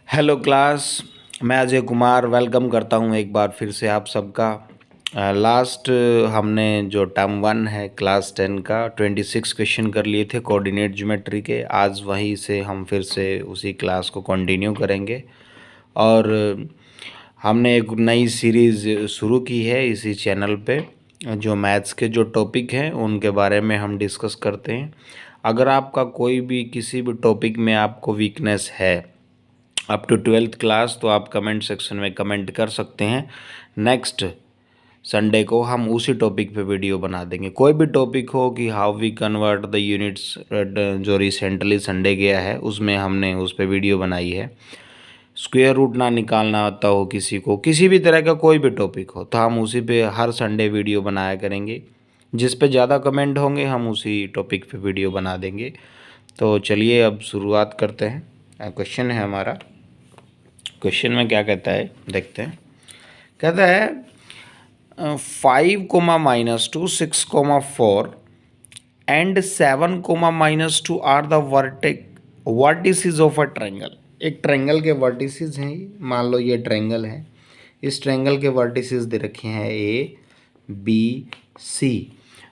Hello class. मैं Ajay Kumar welcome करता हूं एक बार फिर से आप सबका। लास्ट हमने जो टर्म 1 है क्लास 10 का 26 क्वेश्चन कर लिए थे कोऑर्डिनेट ज्योमेट्री के। आज वहीं से हम फिर से उसी क्लास को कंटिन्यू करेंगे और हमने एक नई सीरीज़ शुरू की है इसी चैनल पे। जो मैथ्स के जो टॉपिक हैं उनके बारे में हम डिस्कस करते हैं। अगर आपका कोई भी किसी भी टॉपिक में आपको वीकनेस है अप टू 12th क्लास तो आप कमेंट सेक्शन में कमेंट कर सकते हैं। नेक्स्ट संडे को हम उसी टॉपिक पे वीडियो बना देंगे। कोई भी टॉपिक हो कि how we convert the units, जो रिसेंटली संडे गया है उसमें हमने उस पर वीडियो बनाई है। स्क्वायर रूट ना निकालना आता हो किसी को, किसी भी तरह का कोई भी टॉपिक हो तो हम उसी पे हर संडे वीडियो बनाया करेंगे। जिस पे ज़्यादा कमेंट होंगे हम उसी टॉपिक पे वीडियो बना देंगे। तो चलिए अब शुरुआत करते हैं। क्वेश्चन है हमारा। क्वेश्चन में क्या कहता है देखते हैं। कहता है 5, -2, 6, 4 and 7, -2 are the vertices of a triangle. एक ट्रायंगल के वर्टिसेस हैं। मान लो ये ट्रायंगल है, इस ट्रायंगल के वर्टिसेस दे रखे हैं ए बी सी।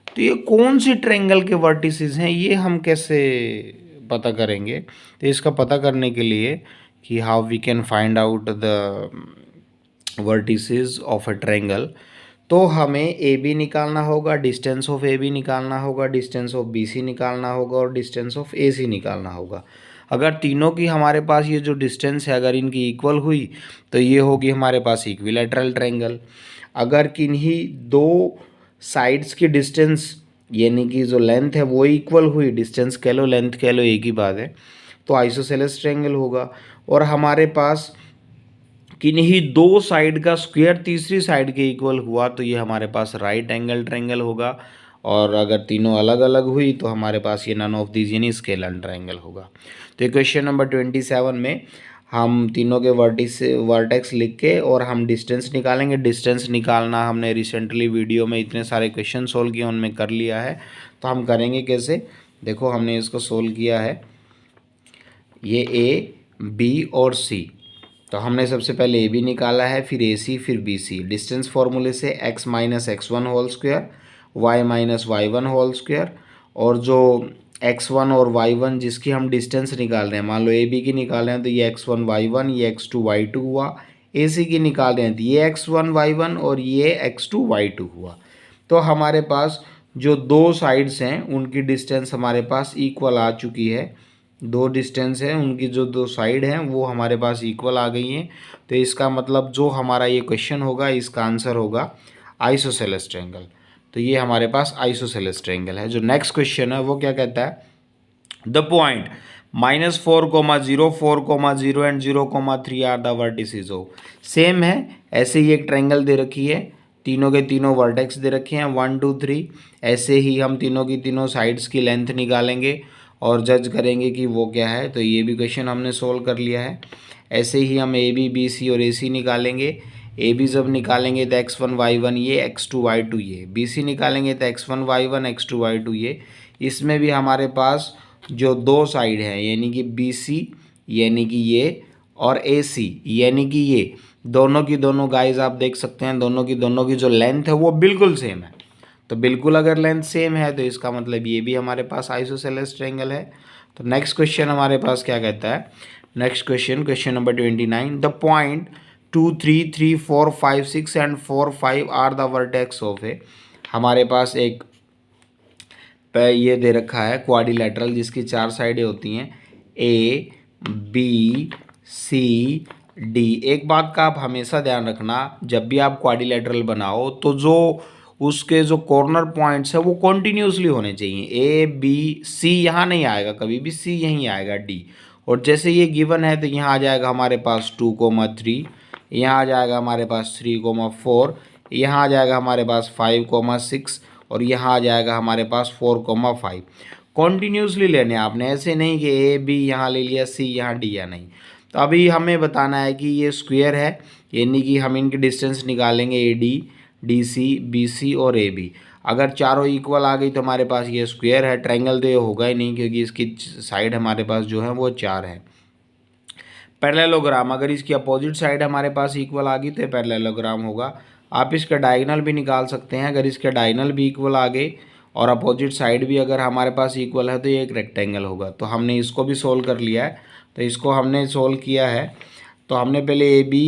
तो ये कौन सी ट्रायंगल के वर्टिसेस हैं ये हम कैसे पता करेंगे? तो इसका पता करने के लिए कि how we can find out the vertices of a triangle, तो हमें ए बी निकालना होगा, डिस्टेंस ऑफ ए बी निकालना होगा, डिस्टेंस ऑफ बी सी निकालना होगा और डिस्टेंस ऑफ ए सी निकालना होगा। अगर तीनों की हमारे पास ये जो डिस्टेंस है अगर इनकी इक्वल हुई तो ये होगी हमारे पास इक्विलैटरल ट्रायंगल। अगर किन्हीं दो साइड्स की डिस्टेंस यानी कि जो लेंथ है वो इक्वल हुई, डिस्टेंस कह लो लेंथ कह लो एक ही बात है, तो आइसोसेलेस ट्रायंगल होगा। और हमारे पास किन्हीं दो साइड का स्क्वायर तीसरी साइड के इक्वल हुआ तो ये हमारे पास राइट एंगल ट्रायंगल होगा। और अगर तीनों अलग अलग हुई तो हमारे पास ये नन ऑफ दीज यानी स्केलर ट्रायंगल होगा। तो क्वेश्चन नंबर 27 में हम तीनों के वर्टेक्स लिख के और हम डिस्टेंस निकालेंगे। डिस्टेंस निकालना हमने रिसेंटली वीडियो में इतने सारे क्वेश्चन सोल्व किए उनमें कर लिया है। तो हम करेंगे कैसे, देखो हमने इसको सोल्व किया है। ये ए बी और सी, तो हमने सबसे पहले ए बी निकाला है, फिर ए सी, फिर बी सी। डिस्टेंस फॉर्मूले से x-x1 whole square, y-y1 whole square, और जो x1 और y1 जिसकी हम डिस्टेंस निकाल रहे हैं, मान लो ए बी की निकाल रहे हैं तो ये x1 y1, ये x2 y2 हुआ। ए सी की निकाल रहे हैं तो ये x1 y1 और ये x2 y2 हुआ। तो हमारे पास जो दो साइड्स हैं उनकी डिस्टेंस हमारे पास इक्वल आ चुकी है। दो डिस्टेंस है उनकी जो दो साइड हैं वो हमारे पास इक्वल आ गई हैं। तो इसका मतलब जो हमारा ये क्वेश्चन होगा इसका आंसर होगा आइसोसेलेस ट्रायंगल। तो ये हमारे पास आइसोसेलेस ट्रायंगल है। जो नेक्स्ट क्वेश्चन है वो क्या कहता है, the point -4, 0, 4, 0 and 0, 3 are the vertices of. Same है, ऐसे ही एक ट्रायंगल दे रखी है, तीनों के तीनों वर्टेक्स दे रखे हैं 1 2 3। ऐसे ही हम तीनों की तीनों साइड्स की लेंथ निकालेंगे और जज करेंगे कि वो क्या है। तो ये भी क्वेश्चन हमने सोल्व कर लिया है। ऐसे ही हम ए बी बी सी और ए सी निकालेंगे। ए बी जब निकालेंगे तो x1 y1 ये, x2 y2 ये। बी सी निकालेंगे तो x1 y1 x2 y2 ये। इसमें भी हमारे पास जो दो साइड हैं यानी कि बी सी यानी कि ये और ए सी यानी कि ये, दोनों की दोनों गाइज आप देख सकते हैं दोनों की जो लेंथ है वो बिल्कुल सेम है। तो बिल्कुल अगर लेंथ सेम है तो इसका मतलब ये भी हमारे पास आइसोसेलेस ट्रायंगल है। तो नेक्स्ट क्वेश्चन हमारे पास क्या कहता है, next question, question number 29, the point 2 3 3 4 5 6 and 4 5 are the vertex of a. हमारे पास एक ये दे रखा है क्वाड्रिलेटरल जिसकी चार साइडें होती हैं ए बी सी डी। एक बात का आप हमेशा ध्यान रखना, जब भी आप क्वाड्रिलेटरल बनाओ तो जो उसके जो कॉर्नर पॉइंट्स है वो कॉन्टिन्यूसली होने चाहिए। ए बी सी यहाँ नहीं आएगा कभी भी, सी यहीं आएगा डी। और जैसे ये गिवन है तो यहाँ आ जाएगा हमारे पास 2, 3, यहाँ आ जाएगा हमारे पास 3, 4, यहाँ आ जाएगा हमारे पास 5, 6 और यहाँ आ जाएगा हमारे पास 4, 5। कॉन्टिन्यूसली लेने आपने, ऐसे नहीं कि ए बी यहाँ ले लिया सी यहाँ डी या नहीं। तो अभी हमें बताना है कि ये स्क्वायर है यानी कि हम इनकी डिस्टेंस निकालेंगे A D, D C, B C और ए बी। अगर चारों इक्वल आ गई तो हमारे पास ये स्क्वायर है। ट्रायंगल तो ये होगा ही नहीं क्योंकि इसकी साइड हमारे पास जो है वो 4 है। पैरेललोग्राम, अगर इसकी अपोजिट साइड हमारे पास इक्वल आ गई तो ये पैरेललोग्राम होगा। आप इसका डायगोनल भी निकाल सकते हैं, अगर इसके डायगोनल भी इक्वल आ गए और अपोजिट साइड भी अगर हमारे पास इक्वल है तो ये एक रेक्टेंगल होगा। तो हमने इसको भी सोल्व कर लिया है। तो इसको हमने सोल्व किया है। तो हमने पहले A B,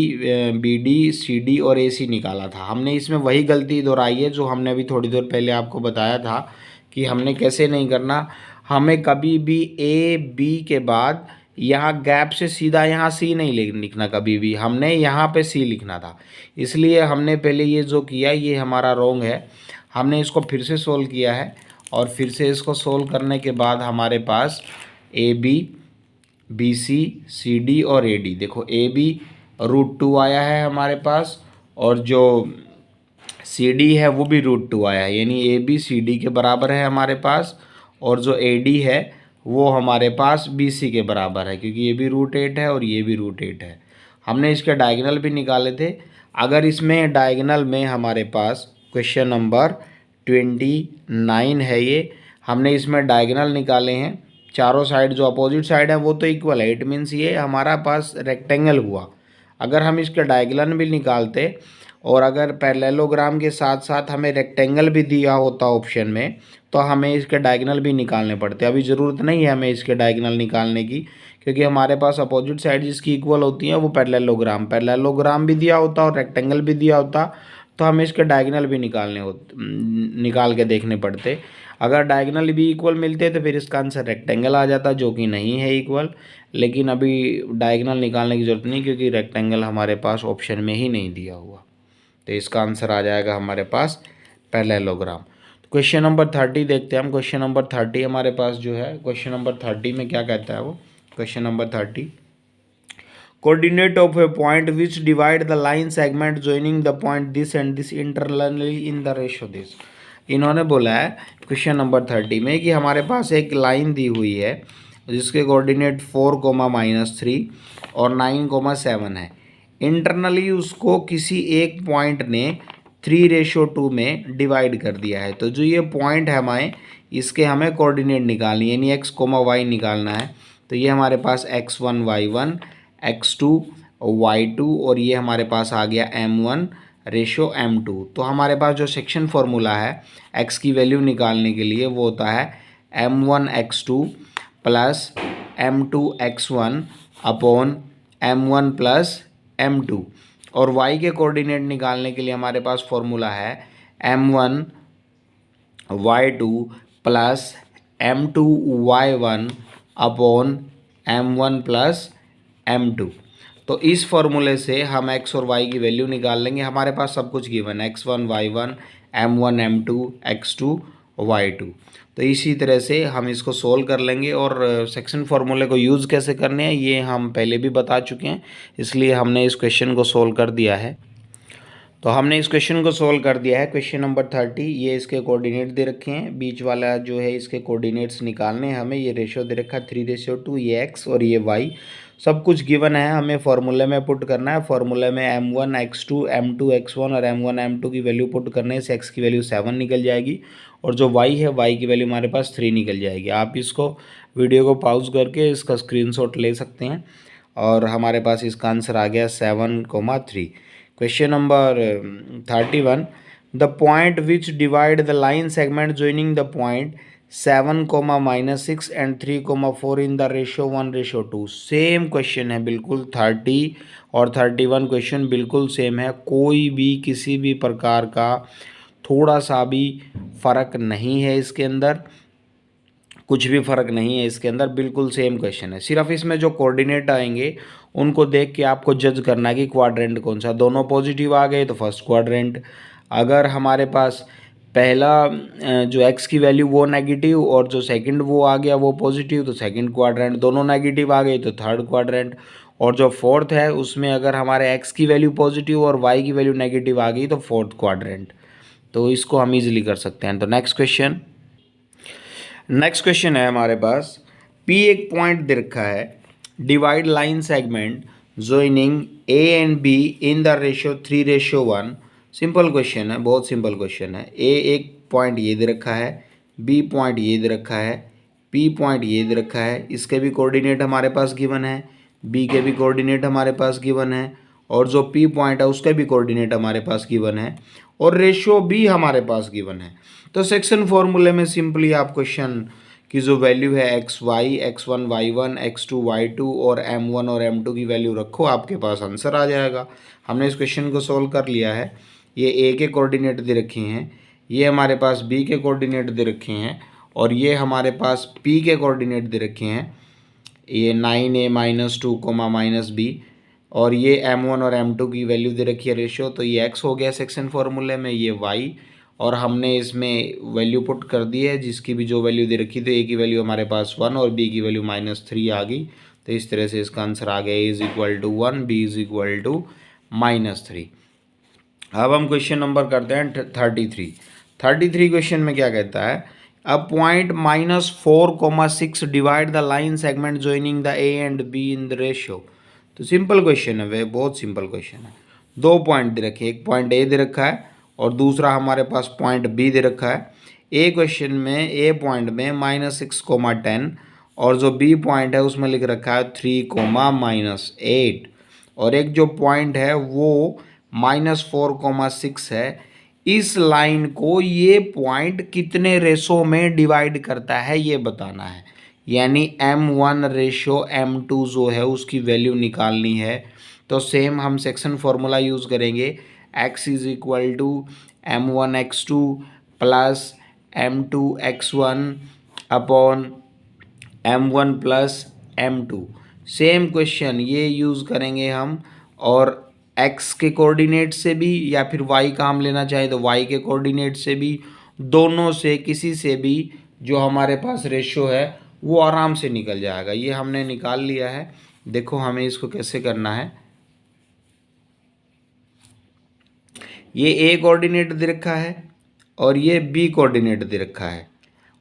B D, C D और ए सी निकाला था। हमने इसमें वही गलती दोहराई है जो हमने अभी थोड़ी देर पहले आपको बताया था कि हमने कैसे नहीं करना। हमें कभी भी ए बी के बाद यहाँ गैप से सीधा यहाँ सी नहीं लिखना, कभी भी हमने यहाँ पे सी लिखना था। इसलिए हमने पहले ये जो किया ये हमारा रॉन्ग है। हमने इसको फिर से सोल्व किया है और फिर से इसको सोल्व करने के बाद हमारे पास A B, B C, C D और ए डी, देखो ए बी √2 आया है हमारे पास और जो सी डी है वो भी √2 आया है, यानी ए बी सी डी के बराबर है हमारे पास। और जो ए डी है वो हमारे पास बी सी के बराबर है, क्योंकि ये भी √8 है और ये भी √8 है। हमने इसके डायगोनल भी निकाले थे। अगर इसमें डायगोनल में हमारे पास क्वेश्चन नंबर 29 है, ये हमने इसमें डायगोनल निकाले हैं। चारों साइड जो अपोजिट साइड है वो तो इक्वल है, इट मीन्स ये हमारा पास रेक्टेंगल हुआ। अगर हम इसके डायगोनल भी निकालते और अगर पैरेललोग्राम के साथ साथ हमें रेक्टेंगल भी दिया होता ऑप्शन में तो हमें इसके डायगोनल भी निकालने पड़ते। अभी ज़रूरत नहीं है हमें इसके डायगोनल निकालने की, क्योंकि हमारे पास अपोजिट साइड जिसकी इक्वल होती है वो पैरेललोग्राम भी दिया होता और रेक्टेंगल भी दिया होता, तो हमें इसके डायगोनल भी निकाल के देखने पड़ते। अगर डायगोनल भी इक्वल मिलते तो फिर इसका आंसर रेक्टेंगल आ जाता, जो कि नहीं है इक्वल। लेकिन अभी डायगोनल निकालने की ज़रूरत नहीं, क्योंकि रेक्टेंगल हमारे पास ऑप्शन में ही नहीं दिया हुआ। तो इसका आंसर आ जाएगा हमारे पास पैरेललोग्राम। क्वेश्चन नंबर 30 देखते हैं हम। क्वेश्चन नंबर 30 हमारे पास जो है, क्वेश्चन नंबर 30 में क्या कहता है वो, question number 30, coordinate of A point which divide the line segment joining the point this and this internally in the ratio this. इन्होंने बोला है क्वेश्चन नंबर 30 में कि हमारे पास एक लाइन दी हुई है जिसके कोऑर्डिनेट 4, -3 और 9, 7 है। इंटरनली उसको किसी एक पॉइंट ने 3:2 में डिवाइड कर दिया है। तो जो ये पॉइंट है हमारे, इसके हमें कोऑर्डिनेट निकालनी है, यानी x, y निकालना है। तो ये हमारे पास x1 y1, x2 y2 और ये हमारे पास आ गया m1:m2। तो हमारे पास जो सेक्शन फार्मूला है x की वैल्यू निकालने के लिए वो होता है m1x2 plus m2x1 upon m1 plus m2। और y के कोऑर्डिनेट निकालने के लिए हमारे पास फॉर्मूला है m1 y2 plus m2 y1 upon m1 plus m2। तो इस फॉर्मूले से हम x और y की वैल्यू निकाल लेंगे। हमारे पास सब कुछ गिवन है, x1 y1 m1 m2 x2 y2। तो इसी तरह से हम इसको सोल्व कर लेंगे। और सेक्शन फार्मूले को यूज़ कैसे करने हैं ये हम पहले भी बता चुके हैं, इसलिए हमने इस क्वेश्चन को सोल्व कर दिया है। तो हमने इस क्वेश्चन को सोल्व कर दिया है। क्वेश्चन नंबर 30, ये इसके कोऑर्डिनेट दे रखे हैं, बीच वाला जो है इसके कोऑर्डिनेट्स निकालने हैं हमें। ये रेशो दे रखा है 3:2, ये x और ये y, सब कुछ गिवन है, हमें फार्मूले में पुट करना है। फार्मूले में m1 x2 m2 x1 और m1 m2 की वैल्यू पुट करने से x की वैल्यू 7 निकल जाएगी और जो y है y की वैल्यू हमारे पास 3 निकल जाएगी। आप इसको वीडियो को पॉज करके इसका स्क्रीनशॉट ले सकते हैं और हमारे पास इसका आंसर आ गया 7,3। Question number 31, the point which divide the line segment joining the point 7, -6 and 3, 4 in the ratio 1:2। Same question है बिल्कुल, 30 और 31 क्वेश्चन बिल्कुल सेम है। कोई भी किसी भी प्रकार का थोड़ा सा भी फ़र्क नहीं है इसके अंदर, कुछ भी फ़र्क नहीं है इसके अंदर, बिल्कुल सेम क्वेश्चन है। सिर्फ इसमें जो कोऑर्डिनेट आएंगे उनको देख के आपको जज करना है कि क्वाड्रेंट कौन सा। दोनों पॉजिटिव आ गए तो फर्स्ट क्वाड्रेंट, अगर हमारे पास पहला जो x की वैल्यू वो नेगेटिव और जो सेकंड वो आ गया वो पॉजिटिव तो सेकंड क्वाड्रेंट, दोनों नेगेटिव आ गए तो थर्ड क्वाड्रेंट, और जो फोर्थ है उसमें अगर हमारे x की वैल्यू पॉजिटिव और y की वैल्यू नेगेटिव आ गई तो फोर्थ क्वाड्रेंट। तो इसको हम इजीली कर सकते हैं। तो नेक्स्ट क्वेश्चन है हमारे पास, P एक पॉइंट दे रखा है, divide line segment joining A and B in the ratio 3:1। Simple question है, बहुत सिंपल क्वेश्चन है। A एक पॉइंट ये दे रखा है, B पॉइंट ये दे रखा है, P पॉइंट ये दे रखा है, इसके भी कोऑर्डिनेट हमारे पास गिवन है बी के भी कोऑर्डिनेट हमारे पास गिवन है और जो पी पॉइंट है उसका भी कोऑर्डिनेट हमारे पास गिवन है और रेशियो भी हमारे पास गिवन है। तो सेक्शन फॉर्मूले में सिंपली आप क्वेश्चन की जो वैल्यू है x1 y1 x2 y2 और m1 और m2 की वैल्यू रखो, आपके पास आंसर आ जाएगा। हमने इस क्वेश्चन को सॉल्व कर लिया है। ये ए के कोऑर्डिनेट दे रखे हैं, ये हमारे पास बी के कोऑर्डिनेट दे रखे हैं और ये हमारे पास पी के कोऑर्डिनेट दे रखे हैं, ये 9a-2 -b और ये m1 और m2 की वैल्यू दे रखी है रेशियो। तो ये x हो गया सेक्शन फॉर्मूले में, ये y और हमने इसमें वैल्यू पुट कर दी है जिसकी भी जो वैल्यू दे रखी थी। a की वैल्यू हमारे पास 1 और b की वैल्यू -3 आ गई। तो इस तरह से इसका आंसर आ गया a is equal to 1, b is equal to -3। अब हम क्वेश्चन नंबर करते हैं 33 क्वेश्चन में क्या कहता है, a point -4,6 divide the line segment joining the A and be in the ratio. तो सिंपल क्वेश्चन है, वे बहुत सिंपल क्वेश्चन है। दो पॉइंट दे रखे, एक पॉइंट ए दे रखा है और दूसरा हमारे पास पॉइंट बी दे रखा है। ए क्वेश्चन में ए पॉइंट में -6,10 और जो बी पॉइंट है उसमें लिख रखा है 3,-8 और एक जो पॉइंट है वो -4,6 है। इस लाइन को ये पॉइंट कितने रेशो में डिवाइड करता है ये बताना है, यानी m1 रेशो m2 जो है उसकी वैल्यू निकालनी है। तो सेम हम सेक्शन फॉर्मूला यूज़ करेंगे, x is equal to m1x2 plus m2x1 upon m1 plus m2। Same question ये यूज़ करेंगे हम और x के कोऑर्डिनेट से भी या फिर y का हम लेना चाहें तो y के कोऑर्डिनेट से भी, दोनों से किसी से भी जो हमारे पास रेशियो है वो आराम से निकल जाएगा। ये हमने निकाल लिया है। देखो हमें इसको कैसे करना है, ये a कोऑर्डिनेट दे रखा है और ये b कोऑर्डिनेट दे रखा है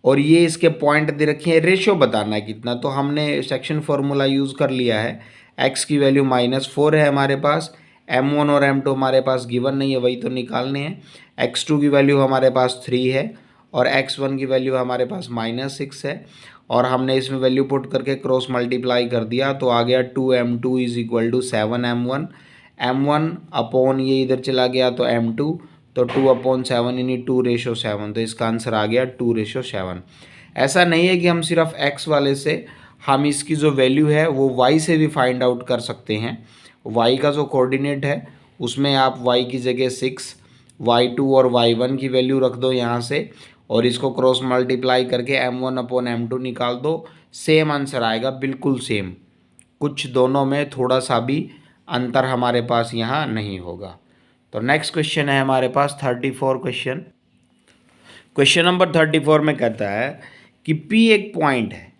और ये इसके पॉइंट दे रखे हैं, रेशियो बताना है कितना। तो हमने सेक्शन फार्मूला यूज़ कर लिया है, x की वैल्यू -4 है हमारे पास, m1 और m2 हमारे पास गिवन नहीं है, वही तो निकालने हैं। x2 की वैल्यू हमारे पास 3 है और x1 की वैल्यू हमारे पास -6 है और हमने इसमें वैल्यू पुट करके क्रॉस मल्टीप्लाई कर दिया तो आ गया 2m2 is equal to 7m1। m1 upon ये इधर चला गया तो m2, तो 2/7 यानी 2:7। तो इसका आंसर आ गया 2:7। ऐसा नहीं है कि हम सिर्फ x वाले से, हम इसकी जो वैल्यू है वो y से भी फाइंड आउट कर सकते हैं। y का जो कोऑर्डिनेट है उसमें आप y की जगह 6, y2 और y1 की वैल्यू रख दो यहाँ से और इसको क्रॉस मल्टीप्लाई करके m1/m2 निकाल दो, सेम आंसर आएगा, बिल्कुल सेम। कुछ दोनों में थोड़ा सा भी अंतर हमारे पास यहाँ नहीं होगा। तो नेक्स्ट क्वेश्चन है हमारे पास 34 क्वेश्चन। क्वेश्चन नंबर 34 में कहता है कि P एक पॉइंट है,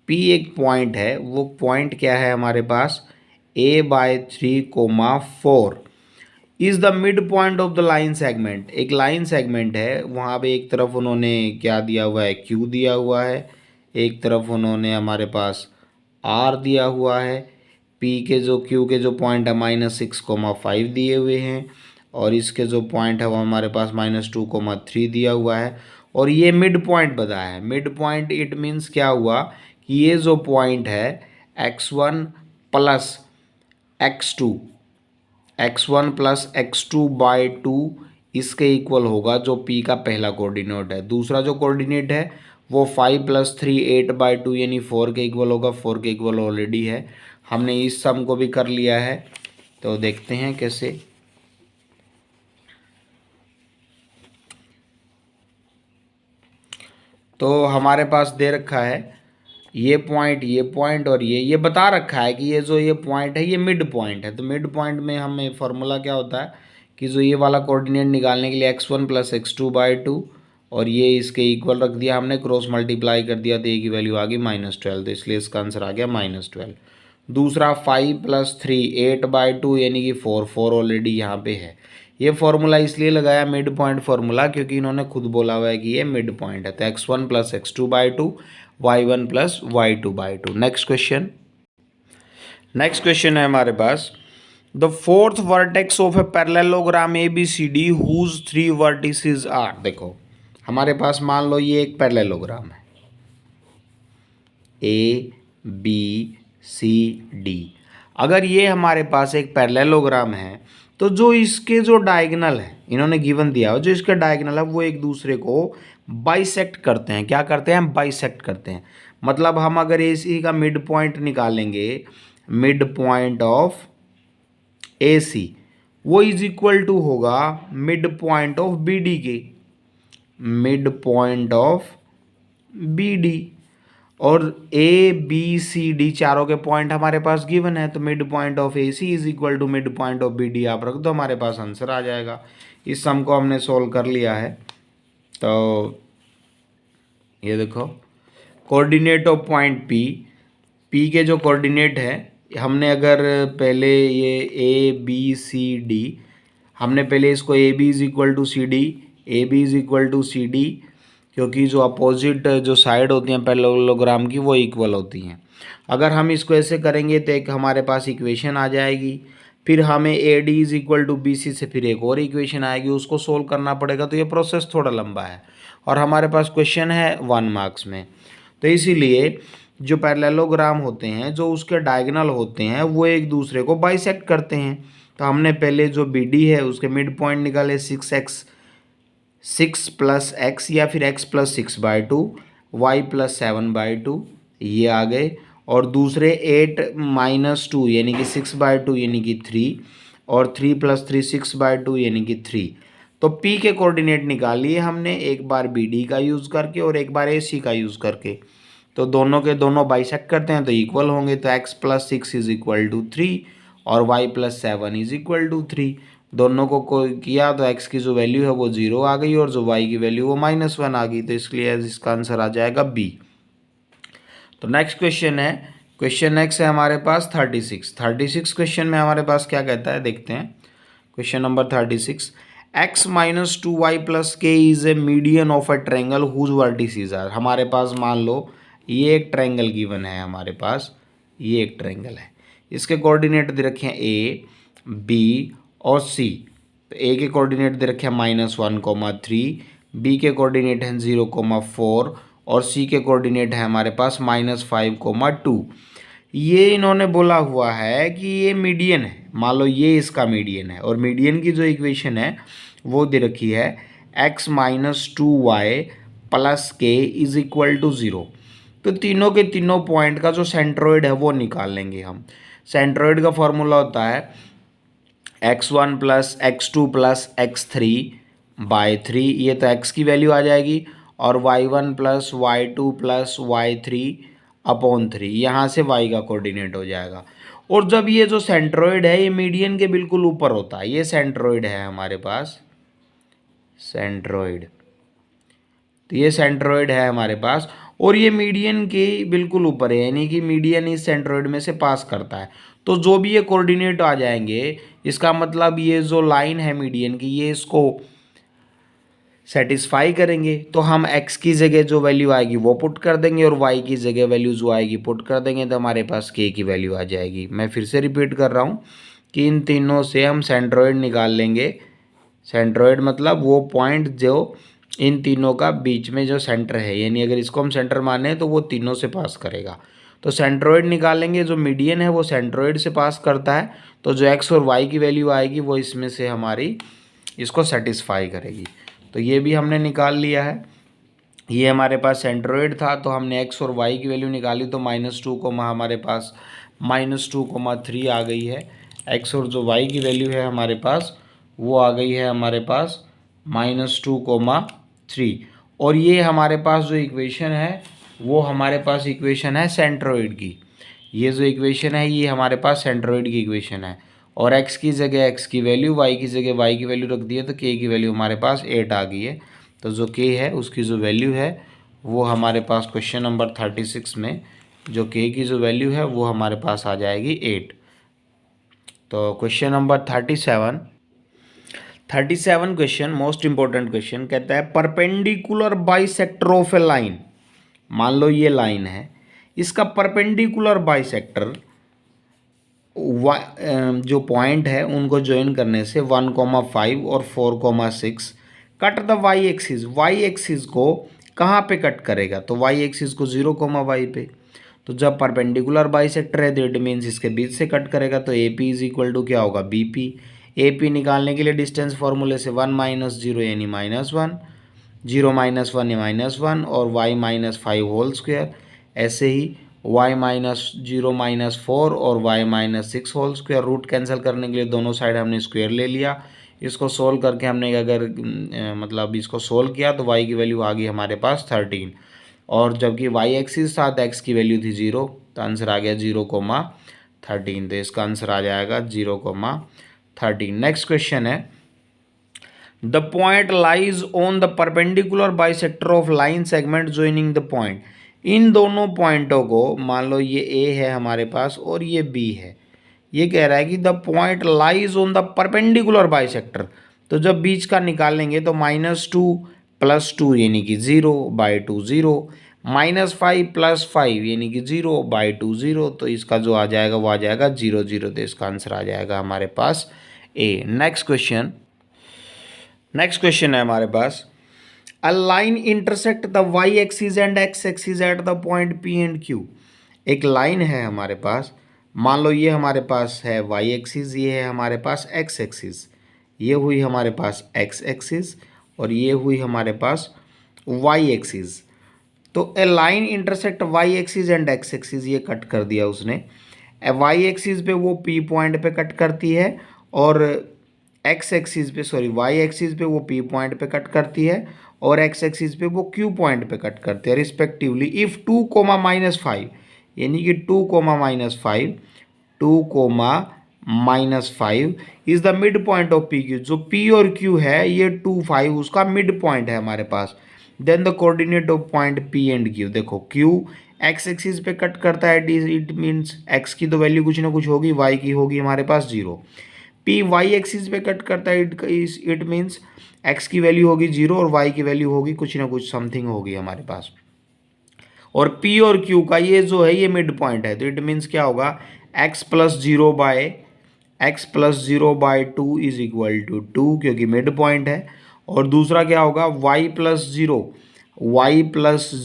P एक पॉइंट है, वो पॉइंट क्या है हमारे पास a/3,4 is the mid point of the line segment. एक लाइन सेगमेंट है, वहाँ पे एक तरफ उन्होंने क्या दिया हुआ है, Q दिया हुआ है, एक तरफ उन्होंने हमारे पास R दिया हुआ है, P के जो Q के जो पॉइंट है -6,5 दिए हुए हैं और इसके जो पॉइंट है वो हमारे पास -2,3 दिया हुआ है और ये मिड पॉइंट बताया है। मिड पॉइंट इट मीन्स क्या हुआ कि ये जो पॉइंट है x1 plus x2 x1 + x2/2 इसके इक्वल होगा, जो P का पहला कोऑर्डिनेट है। दूसरा जो कोऑर्डिनेट है वो 5 + 3 8/2 यानी 4 के इक्वल होगा, 4 के इक्वल ऑलरेडी है। हमने इस सम को भी कर लिया है, तो देखते हैं कैसे। तो हमारे पास दे रखा है ये पॉइंट और ये बता रखा है कि ये जो ये पॉइंट है ये मिड पॉइंट है। तो मिड पॉइंट में हमें फॉर्मूला क्या होता है कि जो ये वाला कोऑर्डिनेट निकालने के लिए x1 + x2/2 और ये इसके इक्वल रख दिया हमने, क्रॉस मल्टीप्लाई कर दिया तो ए की वैल्यू आ गई -12, तो इसलिए इसका आंसर आ गया -12। दूसरा 5 + 3 8/2 यानी कि 4 ऑलरेडी यहाँ पे है। ये फार्मूला इसलिए लगाया मिड पॉइंट फार्मूला क्योंकि इन्होंने खुद बोला हुआ है कि ये मिड पॉइंट है। तो x1 + x2/2 y1 + y2/2। Next question है हमारे पास, the fourth vertex of a parallelogram ABCD whose 3 vertices are. देखो हमारे पास मान लो ये एक पैरेललोग्राम है ABCD अगर ये हमारे पास एक पैरेललोग्राम है तो जो इसके जो डायगोनल है, इन्होंने गिवन दिया हो, जो इसके डायगोनल है वो एक दूसरे को बाइसेक्ट करते हैं। क्या करते हैं? बाइसेक्ट करते हैं। मतलब हम अगर AC का मिड पॉइंट निकालेंगे, मिड पॉइंट ऑफ AC, वो इज इक्वल टू होगा मिड पॉइंट ऑफ BD के, मिड पॉइंट ऑफ BD। और ABCD चारों के पॉइंट हमारे पास गिवन है, तो mid point of AC is equal to mid point of BD आप रख दो, हमारे पास आंसर आ जाएगा। इस सम को हमने सोल्व कर लिया है। तो ये देखो, कोऑर्डिनेट ऑफ पॉइंट P के जो कोऑर्डिनेट है, हमने अगर पहले ये ABCD, हमने पहले इसको AB is equal to CD, AB is equal to CD, क्योंकि जो अपोजिट जो साइड होती हैं पैरेललोग्राम की वो इक्वल होती हैं। अगर हम इसको ऐसे करेंगे तो एक हमारे पास इक्वेशन आ जाएगी, फिर हमें AD is equal to BC से फिर एक और इक्वेशन आएगी, उसको सोल्व करना पड़ेगा। तो ये प्रोसेस थोड़ा लंबा है और हमारे पास क्वेश्चन है 1 मार्क्स में। तो इसीलिए जो पैरेललोग्राम होते हैं, जो उसके डायगोनल होते हैं, वो एक दूसरे को बाइसेक्ट करते हैं। तो हमने पहले जो BD है उसके मिड पॉइंट निकाले, 6 प्लस एक्स या फिर x प्लस 6/2, y प्लस 7/2, ये आ गए। और दूसरे 8 माइनस 2 यानी कि 6/2 यानी कि 3, और 3 प्लस 3 6/2 यानी कि 3। तो P के कोऑर्डिनेट निकाल लिए हमने, एक बार BD का यूज़ करके और एक बार AC का यूज़ करके। तो दोनों के दोनों बाइसेक्ट करते हैं तो इक्वल होंगे। तो x plus 6 is equal to 3 और y plus 7 is equal to 3। दोनों को किया तो x की जो वैल्यू है वो 0 आ गई और जो y की वैल्यू वो -1 आ गई। तो इसलिए इसका आंसर आ जाएगा B। तो नेक्स्ट क्वेश्चन है, क्वेश्चन नेक्स्ट है हमारे पास 36 क्वेश्चन में हमारे पास क्या कहता है, देखते हैं। Question number 36, x minus 2y plus k is a median of a triangle whose vertices are. हमारे पास मान लो ये एक ट्रायंगल गिवन है हमारे पास, ये एक ट्रायंगल है, इसके कोऑर्डिनेट दे रखे हैं A, B और C। तो A के कोऑर्डिनेट दे रखे हैं -1,3, B के कोऑर्डिनेट हैं 0,4 और C के कोऑर्डिनेट है हमारे पास -5,2। ये इन्होंने बोला हुआ है कि ये मीडियन है, मान लो ये इसका मीडियन है, और मीडियन की जो इक्वेशन है वो दे रखी है x minus 2y plus k is equal to 0। तो तीनों के तीनों पॉइंट का जो सेंट्रोइड है वो निकाल लेंगे हम। सेंट्रोइड का फॉर्मूला होता है x1 plus x2 plus x3/3, ये तो x की वैल्यू आ जाएगी, और y1 plus y2 plus y3/3, यहाँ से y का कोऑर्डिनेट हो जाएगा। और जब ये जो सेंट्रोइड है ये मीडियन के बिल्कुल ऊपर होता है, ये सेंट्रोइड है हमारे पास, सेंट्रोइड, तो ये सेंट्रोइड है हमारे पास और ये मीडियन के बिल्कुल ऊपर है, यानी कि मीडियन इस सेंट्रोइड में से पास करता है। तो जो भी ये कोऑर्डिनेट आ जाएंगे, इसका मतलब ये जो लाइन है मीडियन की, ये इसको सेटिस्फाई करेंगे। तो हम x की जगह जो वैल्यू आएगी वो पुट कर देंगे और y की जगह वैल्यू जो आएगी पुट कर देंगे, तो हमारे पास k की वैल्यू आ जाएगी। मैं फिर से रिपीट कर रहा हूँ कि इन तीनों से हम सेंट्रोइड निकाल लेंगे। सेंट्रोइड मतलब वो पॉइंट जो इन तीनों का बीच में जो सेंटर है, यानी अगर इसको हम सेंटर माने तो वो तीनों से पास करेगा। तो सेंट्रोइड निकालेंगे, जो मीडियन है वो सेंट्रोइड से पास करता है, तो जो x और y की वैल्यू आएगी वो इसमें से हमारी इसको सेटिस्फाई करेगी। तो ये भी हमने निकाल लिया है। ये हमारे पास सेंट्रोइड था तो हमने x और y की वैल्यू निकाली, तो -2, हमारे पास -2,3 आ गई है। x और जो y की वैल्यू है हमारे पास वो आ गई है हमारे पास -2,3। और ये हमारे पास जो इक्वेशन है वो हमारे पास इक्वेशन है सेंट्रोइड की। ये जो इक्वेशन है ये हमारे पास सेंट्रोइड की इक्वेशन है, और x की जगह x की वैल्यू, y की जगह y की वैल्यू रख दी है, तो k की वैल्यू हमारे पास 8 आ गई है। तो जो k है उसकी जो वैल्यू है वो हमारे पास क्वेश्चन नंबर 36 में जो k की जो वैल्यू है वो हमारे पास आ जाएगी 8। तो question number 37 question, most important question, कहता है perpendicular bisector of A line. मान लो ये लाइन है, इसका परपेंडिकुलर बाइसेक्टर जो पॉइंट है उनको ज्वाइन करने से 1,5 और 4,6 cut the y axis. Y axis को कहाँ पे कट करेगा, तो वाई एक्सिस को 0, y पे। तो जब परपेंडिकुलर बाइसेक्टर है तो इट मीन्स इसके बीच से कट करेगा, तो A P is equal to क्या होगा, बी पी। ए पी निकालने के लिए डिस्टेंस फॉर्मूले से 1 माइनस जीरो यानी -1, 0 माइनस वन -1 और y माइनस 5 होल स्क्वायर। ऐसे ही y माइनस 0 माइनस 4 और y minus 6 whole square. Root cancel करने के लिए दोनों साइड हमने स्क्वायर ले लिया। इसको सोल्व करके हमने अगर मतलब इसको सोल्व किया तो y की वैल्यू आ गई हमारे पास 13, और जबकि वाई एक्सिस साथ x की वैल्यू थी 0, तो आंसर आ गया 0,13। तो इसका आंसर आ जाएगा 0,13। नेक्स्ट क्वेश्चन है, the point lies on the perpendicular bisector of line segment joining the point. इन दोनों पॉइंटों को, मान लो ये A है हमारे पास और ये B है, ये कह रहा है कि the point lies on the perpendicular bisector. तो जब बीच का निकालेंगे तो -2 + 2 यानी कि 0/2 0, -5 + 5 यानी कि 0/2 0। तो इसका जो आ जाएगा वो आ जाएगा 0 0। तो इसका आंसर आ जाएगा हमारे पास A। नेक्स्ट क्वेश्चन है हमारे पास, a line intersect the y axis and x axis at the point P and Q। एक लाइन है हमारे पास, मान लो ये हमारे पास है वाई एक्सिस, ये है हमारे पास एक्स एक्सिस, ये हुई हमारे पास एक्स एक्सिस और ये हुई हमारे पास वाई एक्सिस। तो a line intersect y axis and x axis, ये कट कर दिया उसने। वाई एक्सिस पे वो P पॉइंट पे कट करती है और एक्स एक्सिस पे, सॉरी वाई एक्सिस पे वो P पॉइंट पे कट करती है और एक्स एक्सिस पे वो Q पॉइंट पे कट करते हैं रिस्पेक्टिवली। इफ़ 2, -5 यानी कि 2, -5, 2, -5 is the mid point of P Q. जो P और Q है ये 2, 5 उसका मिड पॉइंट है हमारे पास। Then the coordinate of point P and Q। देखो Q एक्स एक्सिस पे कट करता है, इट मीन्स एक्स की तो वैल्यू कुछ ना कुछ होगी, वाई की होगी हमारे पास 0। P वाई एक्सिस पे कट करता है, इट मीन्स एक्स की वैल्यू होगी 0 और वाई की वैल्यू होगी कुछ ना कुछ समथिंग होगी हमारे पास। और P और Q का ये जो है ये मिड पॉइंट है, तो इट मीन्स क्या होगा, x + 0/2 इज इक्वल टू 2 क्योंकि मिड पॉइंट है। और दूसरा क्या होगा, y +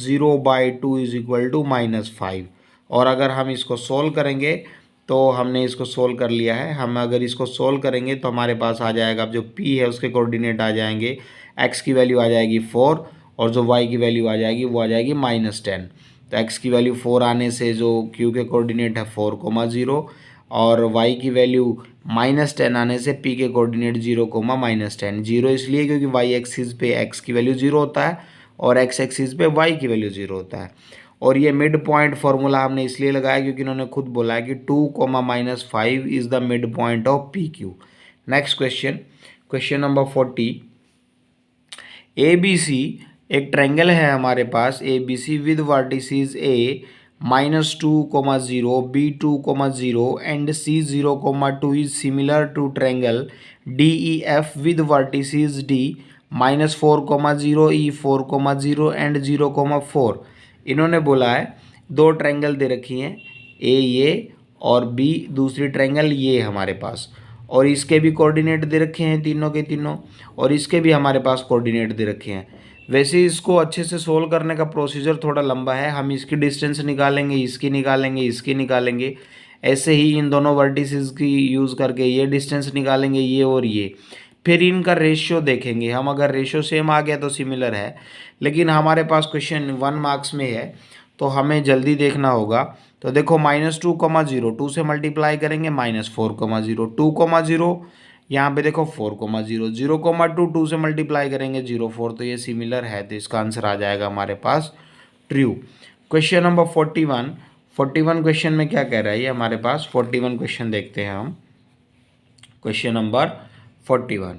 0/2 इज इक्वल टू -5। और अगर हम इसको सोल्व करेंगे तो हमने इसको सोल्व कर लिया है, हम अगर इसको सोल्व करेंगे तो हमारे पास आ जाएगा, अब जो P है उसके कोऑर्डिनेट आ जाएंगे, x की वैल्यू आ जाएगी 4 और जो y की वैल्यू आ जाएगी वो आ जाएगी -10। तो x की वैल्यू 4 आने से जो Q के कोऑर्डिनेट है 4,0 और y की वैल्यू -10 आने से P के कोऑर्डिनेट 0,-10। 0 इसलिए क्योंकि y एक्सिस पे x की वैल्यू 0 होता है और x एक्सिस पे y की वैल्यू 0 होता है। और ये मिड पॉइंट फॉर्मूला हमने इसलिए लगाया क्योंकि इन्होंने खुद बोला है कि 2, -5 is the mid point of PQ। Next question number 40। ABC एक ट्रायंगल है हमारे पास ABC with vertices A -2,0, B2,0 and C0,2 is similar to triangle DEF with vertices D -4,0, E4,0 and 0,4। इन्होंने बोला है दो ट्रायंगल दे रखी हैं, A ये और B दूसरी ट्रायंगल ये हमारे पास, और इसके भी कोऑर्डिनेट दे रखे हैं तीनों के तीनों, और इसके भी हमारे पास कोऑर्डिनेट दे रखे हैं। वैसे इसको अच्छे से सोल्व करने का प्रोसीजर थोड़ा लंबा है, हम इसकी डिस्टेंस निकालेंगे, इसकी निकालेंगे, इसकी निकालेंगे, ऐसे ही इन दोनों वर्टिसेस की यूज़ करके ये डिस्टेंस निकालेंगे, ये और ये, फिर इनका रेशियो देखेंगे हम, अगर रेशियो सेम आ गया तो सिमिलर है। लेकिन हमारे पास क्वेश्चन 1 मार्क्स में है तो हमें जल्दी देखना होगा। तो देखो -2,0, 2 से मल्टीप्लाई करेंगे -4,0, 2,0 यहाँ पे देखो 4,0, 0,2 2 से मल्टीप्लाई करेंगे 0,4, तो ये सिमिलर है, तो इसका आंसर आ जाएगा हमारे पास ट्रू। क्वेश्चन नंबर 41 क्वेश्चन में क्या कह रहा है ये हमारे पास, 41 क्वेश्चन देखते हैं हम। Question number 41,